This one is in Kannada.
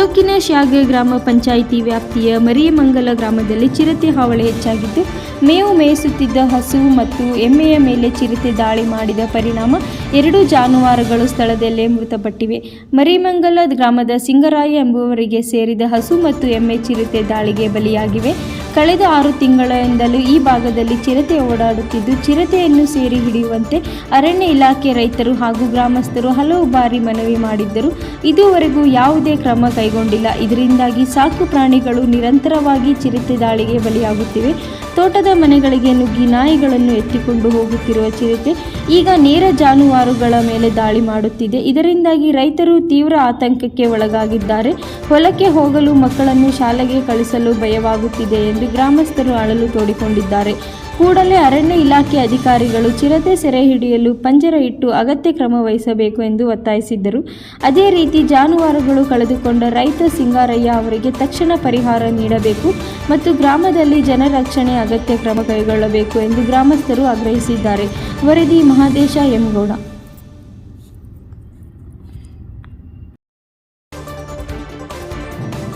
ತಾಲೂಕಿನ ಶ್ಯಾಗೆ ಗ್ರಾಮ ಪಂಚಾಯಿತಿ ವ್ಯಾಪ್ತಿಯ ಮರಿಯಮಂಗಲ ಗ್ರಾಮದಲ್ಲಿ ಚಿರತೆ ಹಾವಳಿ ಹೆಚ್ಚಾಗಿದ್ದು, ಮೇವು ಮೇಯಿಸುತ್ತಿದ್ದ ಹಸು ಮತ್ತು ಎಮ್ಮೆಯ ಮೇಲೆ ಚಿರತೆ ದಾಳಿ ಮಾಡಿದ ಪರಿಣಾಮ 2 ಜಾನುವಾರುಗಳು ಸ್ಥಳದಲ್ಲೇ ಮೃತಪಟ್ಟಿವೆ. ಮರಿಯಮಂಗಲ ಗ್ರಾಮದ ಸಿಂಗರಾಯ ಎಂಬುವರಿಗೆ ಸೇರಿದ ಹಸು ಮತ್ತು ಎಮ್ಮೆ ಚಿರತೆ ದಾಳಿಗೆ ಬಲಿಯಾಗಿವೆ. ಕಳೆದ 6 ತಿಂಗಳಿಂದಲೂ ಈ ಭಾಗದಲ್ಲಿ ಚಿರತೆ ಓಡಾಡುತ್ತಿದ್ದು, ಚಿರತೆಯನ್ನು ಸೇರಿ ಹಿಡಿಯುವಂತೆ ಅರಣ್ಯ ಇಲಾಖೆ, ರೈತರು ಹಾಗೂ ಗ್ರಾಮಸ್ಥರು ಹಲವು ಬಾರಿ ಮನವಿ ಮಾಡಿದ್ದರೂ ಇದುವರೆಗೂ ಯಾವುದೇ ಕ್ರಮ ಕೈಗೊಂಡಿಲ್ಲ. ಇದರಿಂದಾಗಿ ಸಾಕು ಪ್ರಾಣಿಗಳು ನಿರಂತರವಾಗಿ ಚಿರತೆ ದಾಳಿಗೆ ಬಲಿಯಾಗುತ್ತಿವೆ. ತೋಟದ ಮನೆಗಳಿಗೆ ನುಗ್ಗಿ ನಾಯಿಗಳನ್ನು ಎತ್ತಿಕೊಂಡು ಹೋಗುತ್ತಿರುವ ಚಿರತೆ ಈಗ ನೇರ ಜಾನುವಾರುಗಳ ಮೇಲೆ ದಾಳಿ ಮಾಡುತ್ತಿದೆ. ಇದರಿಂದಾಗಿ ರೈತರು ತೀವ್ರ ಆತಂಕಕ್ಕೆ ಒಳಗಾಗಿದ್ದಾರೆ. ಹೊಲಕ್ಕೆ ಹೋಗಲು, ಮಕ್ಕಳನ್ನು ಶಾಲೆಗೆ ಕಳಿಸಲು ಭಯವಾಗುತ್ತಿದೆ ಎಂದು ಗ್ರಾಮಸ್ಥರು ಅಳಲು ತೋಡಿಕೊಂಡಿದ್ದಾರೆ. ಕೂಡಲೇ ಅರಣ್ಯ ಇಲಾಖೆ ಅಧಿಕಾರಿಗಳು ಚಿರತೆ ಸೆರೆ ಹಿಡಿಯಲು ಪಂಜರ ಇಟ್ಟು ಅಗತ್ಯ ಕ್ರಮ ವಹಿಸಬೇಕು ಎಂದು ಒತ್ತಾಯಿಸಿದ್ದರು. ಅದೇ ರೀತಿ ಜಾನುವಾರುಗಳು ಕಳೆದುಕೊಂಡ ರೈತ ಸಿಂಗಾರಯ್ಯ ಅವರಿಗೆ ತಕ್ಷಣ ಪರಿಹಾರ ನೀಡಬೇಕು ಮತ್ತು ಗ್ರಾಮದಲ್ಲಿ ಜನರಕ್ಷಣೆ ಅಗತ್ಯ ಕ್ರಮ ಕೈಗೊಳ್ಳಬೇಕು ಎಂದು ಗ್ರಾಮಸ್ಥರು ಆಗ್ರಹಿಸಿದ್ದಾರೆ. ವರದಿ ಮಹಾದೇಶ ಎಂ ಗೌಡ.